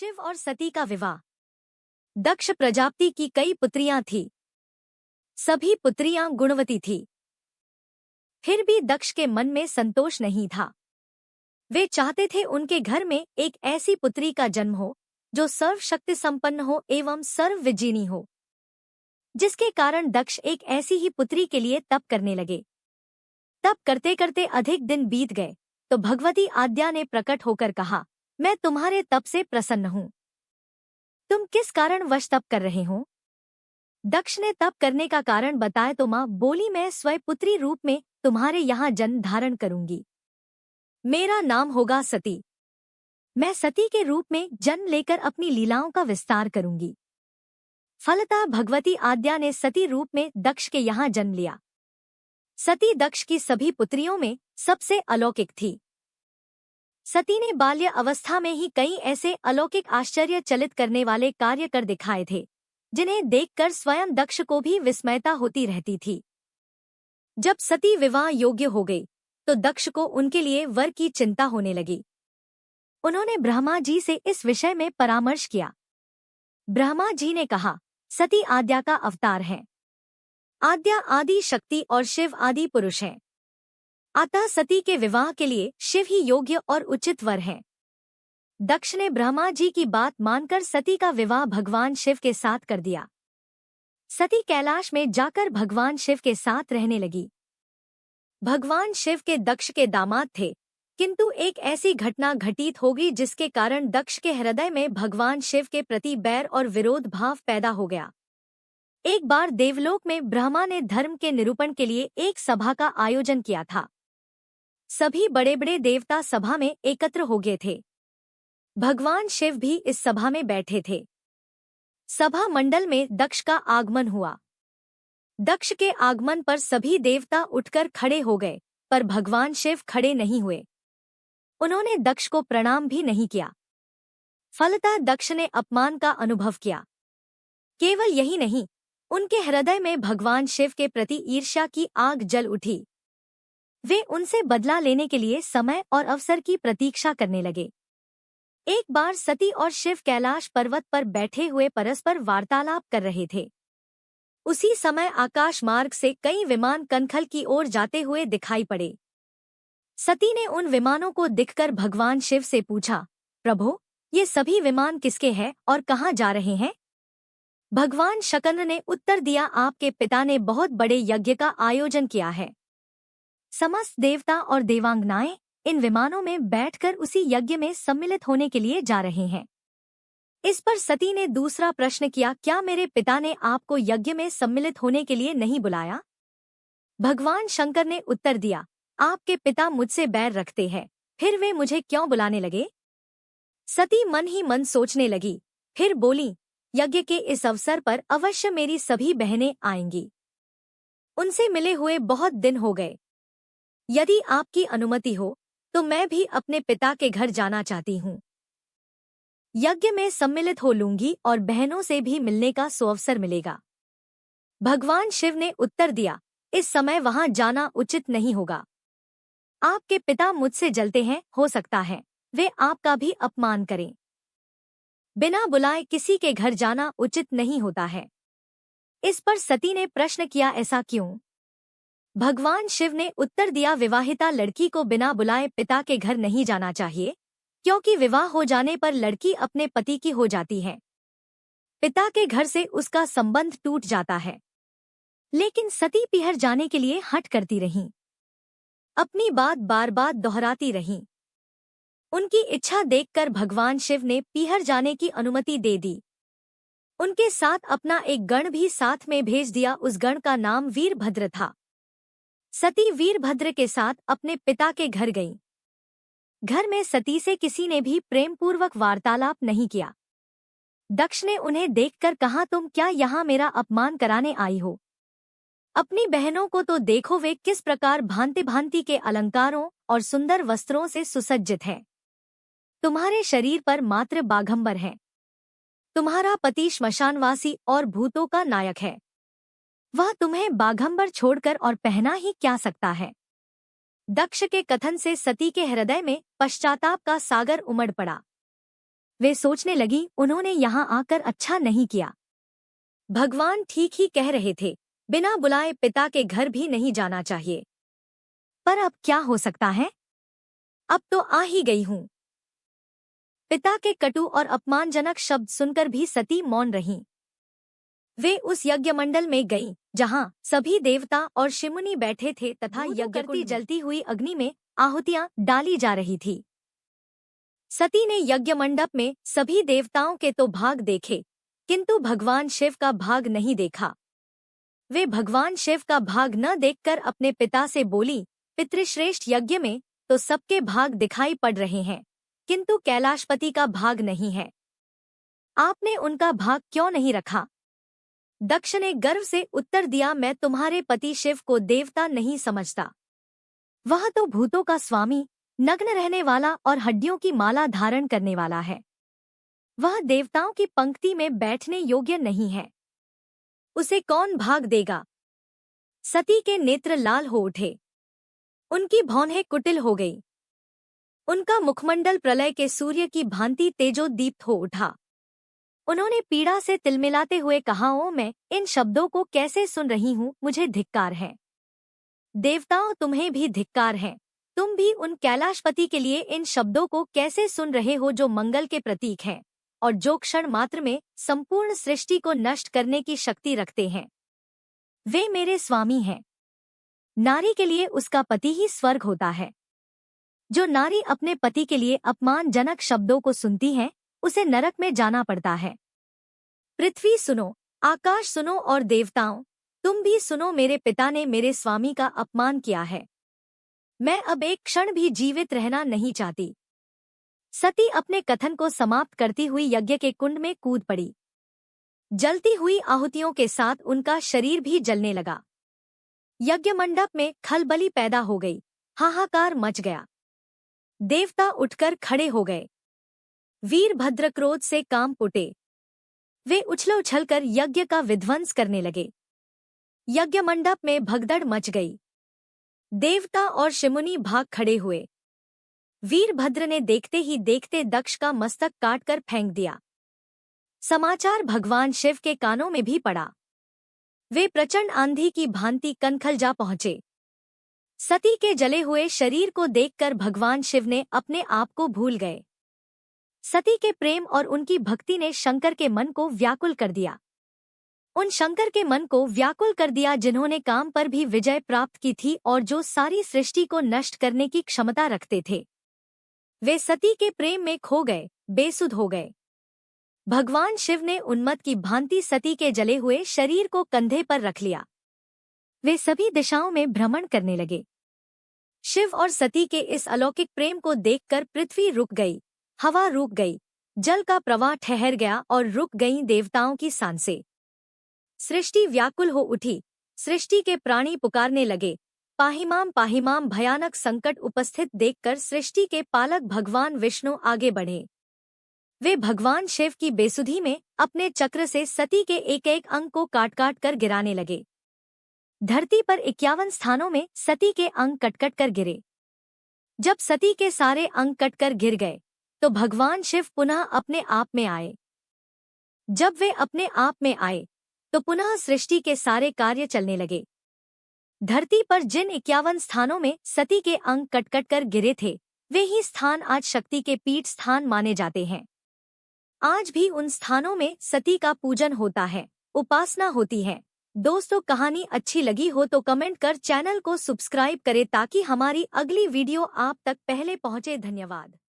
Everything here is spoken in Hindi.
शिव और सती का विवाह। दक्ष प्रजापति की कई पुत्रियां थीं। सभी पुत्रियां गुणवती थीं। फिर भी दक्ष के मन में संतोष नहीं था। वे चाहते थे उनके घर में एक ऐसी पुत्री का जन्म हो जो सर्वशक्ति संपन्न हो एवं सर्वविजिनी हो, जिसके कारण दक्ष एक ऐसी ही पुत्री के लिए तप करने लगे। तप करते करते अधिक दिन बीत गए तो भगवती आद्या ने प्रकट होकर कहा, मैं तुम्हारे तप से प्रसन्न हूँ। तुम किस कारण वश तप कर रहे हो? दक्ष ने तप करने का कारण बताया तो माँ बोली, मैं स्वयं पुत्री रूप में तुम्हारे यहाँ जन्म धारण करूंगी। मेरा नाम होगा सती। मैं सती के रूप में जन्म लेकर अपनी लीलाओं का विस्तार करूंगी। फलतः भगवती आद्या ने सती रूप में दक्ष के यहाँ जन्म लिया। सती दक्ष की सभी पुत्रियों में सबसे अलौकिक थी। सती ने बाल्य अवस्था में ही कई ऐसे अलौकिक आश्चर्यचलित करने वाले कार्य कर दिखाए थे, जिन्हें देखकर स्वयं दक्ष को भी विस्मयता होती रहती थी। जब सती विवाह योग्य हो गई तो दक्ष को उनके लिए वर की चिंता होने लगी। उन्होंने ब्रह्मा जी से इस विषय में परामर्श किया। ब्रह्मा जी ने कहा, सती आद्या का अवतार है। आद्या आदि शक्ति और शिव आदि पुरुष हैं। अतः सती के विवाह के लिए शिव ही योग्य और उचित वर हैं। दक्ष ने ब्रह्मा जी की बात मानकर सती का विवाह भगवान शिव के साथ कर दिया। सती कैलाश में जाकर भगवान शिव के साथ रहने लगी। भगवान शिव के दक्ष के दामाद थे, किंतु एक ऐसी घटना घटित हो गई जिसके कारण दक्ष के हृदय में भगवान शिव के प्रति बैर और विरोध भाव पैदा हो गया। एक बार देवलोक में ब्रह्मा ने धर्म के निरूपण के लिए एक सभा का आयोजन किया था। सभी बड़े बड़े देवता सभा में एकत्र हो गए थे। भगवान शिव भी इस सभा में बैठे थे। सभा मंडल में दक्ष का आगमन हुआ। दक्ष के आगमन पर सभी देवता उठकर खड़े हो गए, पर भगवान शिव खड़े नहीं हुए। उन्होंने दक्ष को प्रणाम भी नहीं किया। फलतः दक्ष ने अपमान का अनुभव किया। केवल यही नहीं, उनके हृदय में भगवान शिव के प्रति ईर्ष्या की आग जल उठी। वे उनसे बदला लेने के लिए समय और अवसर की प्रतीक्षा करने लगे। एक बार सती और शिव कैलाश पर्वत पर बैठे हुए परस्पर वार्तालाप कर रहे थे। उसी समय आकाश मार्ग से कई विमान कनखल की ओर जाते हुए दिखाई पड़े। सती ने उन विमानों को दिखकर भगवान शिव से पूछा, प्रभो, ये सभी विमान किसके हैं और कहाँ जा रहे हैं? भगवान शकंद ने उत्तर दिया, आपके पिता ने बहुत बड़े यज्ञ का आयोजन किया है। समस्त देवता और देवांगनाएं इन विमानों में बैठकर उसी यज्ञ में सम्मिलित होने के लिए जा रहे हैं। इस पर सती ने दूसरा प्रश्न किया, क्या मेरे पिता ने आपको यज्ञ में सम्मिलित होने के लिए नहीं बुलाया? भगवान शंकर ने उत्तर दिया, आपके पिता मुझसे बैर रखते हैं, फिर वे मुझे क्यों बुलाने लगे? सती मन ही मन सोचने लगी, फिर बोली, यज्ञ के इस अवसर पर अवश्य मेरी सभी बहनें आएंगी। उनसे मिले हुए बहुत दिन हो गए। यदि आपकी अनुमति हो तो मैं भी अपने पिता के घर जाना चाहती हूँ। यज्ञ में सम्मिलित हो लूंगी और बहनों से भी मिलने का सुअवसर मिलेगा। भगवान शिव ने उत्तर दिया, इस समय वहां जाना उचित नहीं होगा। आपके पिता मुझसे जलते हैं, हो सकता है वे आपका भी अपमान करें। बिना बुलाए किसी के घर जाना उचित नहीं होता है। इस पर सती ने प्रश्न किया, ऐसा क्यों? भगवान शिव ने उत्तर दिया, विवाहिता लड़की को बिना बुलाए पिता के घर नहीं जाना चाहिए, क्योंकि विवाह हो जाने पर लड़की अपने पति की हो जाती है। पिता के घर से उसका संबंध टूट जाता है। लेकिन सती पीहर जाने के लिए हठ करती रहीं। अपनी बात बार बार दोहराती रहीं। उनकी इच्छा देखकर भगवान शिव ने पीहर जाने की अनुमति दे दी। उनके साथ अपना एक गण भी साथ में भेज दिया। उस गण का नाम वीरभद्र था। सती वीरभद्र के साथ अपने पिता के घर गईं। घर में सती से किसी ने भी प्रेमपूर्वक वार्तालाप नहीं किया। दक्ष ने उन्हें देखकर कहा, तुम क्या यहाँ मेरा अपमान कराने आई हो? अपनी बहनों को तो देखो, वे किस प्रकार भांति भांति के अलंकारों और सुंदर वस्त्रों से सुसज्जित हैं। तुम्हारे शरीर पर मात्र बाघंबर है। तुम्हारा पति श्मशानवासी और भूतों का नायक है। वह तुम्हें बाघंबर छोड़कर और पहना ही क्या सकता है? दक्ष के कथन से सती के हृदय में पश्चाताप का सागर उमड़ पड़ा। वे सोचने लगी, उन्होंने यहाँ आकर अच्छा नहीं किया। भगवान ठीक ही कह रहे थे, बिना बुलाए पिता के घर भी नहीं जाना चाहिए। पर अब क्या हो सकता है? अब तो आ ही गई हूँ। पिता के कटु और अपमानजनक शब्द सुनकर भी सती मौन रहीं। वे उस यज्ञ मंडल में गईं, जहाँ सभी देवता और शिमुनि बैठे थे तथा यज्ञ की जलती हुई अग्नि में आहुतियां डाली जा रही थी। सती ने यज्ञ मंडप में सभी देवताओं के तो भाग देखे, किंतु भगवान शिव का भाग नहीं देखा। वे भगवान शिव का भाग न देखकर अपने पिता से बोली, पितृश्रेष्ठ यज्ञ में तो सबके भाग दिखाई पड़ रहे हैं, किंतु कैलाशपति का भाग नहीं है। आपने उनका भाग क्यों नहीं रखा? दक्ष ने गर्व से उत्तर दिया, मैं तुम्हारे पति शिव को देवता नहीं समझता। वह तो भूतों का स्वामी, नग्न रहने वाला और हड्डियों की माला धारण करने वाला है। वह देवताओं की पंक्ति में बैठने योग्य नहीं है। उसे कौन भाग देगा? सती के नेत्र लाल हो उठे। उनकी भौहें कुटिल हो गई। उनका मुखमंडल प्रलय के सूर्य की भांति तेजोदीप्त हो उठा। उन्होंने पीड़ा से तिलमिलाते हुए कहा, ओ मैं इन शब्दों को कैसे सुन रही हूँ, मुझे धिक्कार है। देवताओं, तुम्हें भी धिक्कार है। तुम भी उन कैलाशपति के लिए इन शब्दों को कैसे सुन रहे हो जो मंगल के प्रतीक हैं और जो क्षण मात्र में संपूर्ण सृष्टि को नष्ट करने की शक्ति रखते हैं। वे मेरे स्वामी हैं। नारी के लिए उसका पति ही स्वर्ग होता है। जो नारी अपने पति के लिए अपमानजनक शब्दों को सुनती है, उसे नरक में जाना पड़ता है। पृथ्वी सुनो, आकाश सुनो और देवताओं, तुम भी सुनो, मेरे पिता ने मेरे स्वामी का अपमान किया है। मैं अब एक क्षण भी जीवित रहना नहीं चाहती। सती अपने कथन को समाप्त करती हुई यज्ञ के कुंड में कूद पड़ी। जलती हुई आहुतियों के साथ उनका शरीर भी जलने लगा। यज्ञ मंडप में खलबली पैदा हो गई। हाहाकार मच गया। देवता उठकर खड़े हो गए। वीरभद्र क्रोध से कांप उठे। वे उछल उछलकर यज्ञ का विध्वंस करने लगे। यज्ञ मंडप में भगदड़ मच गई। देवता और शिमुनि भाग खड़े हुए। वीरभद्र ने देखते ही देखते दक्ष का मस्तक काटकर फेंक दिया। समाचार भगवान शिव के कानों में भी पड़ा। वे प्रचंड आंधी की भांति कनखल जा पहुंचे। सती के जले हुए शरीर को देखकर भगवान शिव ने अपने आप को भूल गए। सती के प्रेम और उनकी भक्ति ने शंकर के मन को व्याकुल कर दिया। उन शंकर के मन को व्याकुल कर दिया जिन्होंने काम पर भी विजय प्राप्त की थी और जो सारी सृष्टि को नष्ट करने की क्षमता रखते थे। वे सती के प्रेम में खो गए, बेसुध हो गए। भगवान शिव ने उन्मत्त की भांति सती के जले हुए शरीर को कंधे पर रख लिया। वे सभी दिशाओं में भ्रमण करने लगे। शिव और सती के इस अलौकिक प्रेम को देखकर पृथ्वी रुक गई, हवा रुक गई, जल का प्रवाह ठहर गया और रुक गईं देवताओं की सांसें। सृष्टि व्याकुल हो उठी। सृष्टि के प्राणी पुकारने लगे, पाहिमाम पाहिमाम। भयानक संकट उपस्थित देखकर सृष्टि के पालक भगवान विष्णु आगे बढ़े। वे भगवान शिव की बेसुधी में अपने चक्र से सती के एक एक अंग को काट काट कर गिराने लगे। धरती पर 51 स्थानों में सती के अंग कट-कट कर गिरे। जब सती के सारे अंग कटकर गिर गए तो भगवान शिव पुनः अपने आप में आए। जब वे अपने आप में आए तो पुनः सृष्टि के सारे कार्य चलने लगे। धरती पर जिन 51 स्थानों में सती के अंग कट-कट कर गिरे थे, वे ही स्थान आज शक्ति के पीठ स्थान माने जाते हैं। आज भी उन स्थानों में सती का पूजन होता है, उपासना होती है। दोस्तों, कहानी अच्छी लगी हो तो कमेंट कर चैनल को सब्सक्राइब करें ताकि हमारी अगली वीडियो आप तक पहले पहुंचे। धन्यवाद।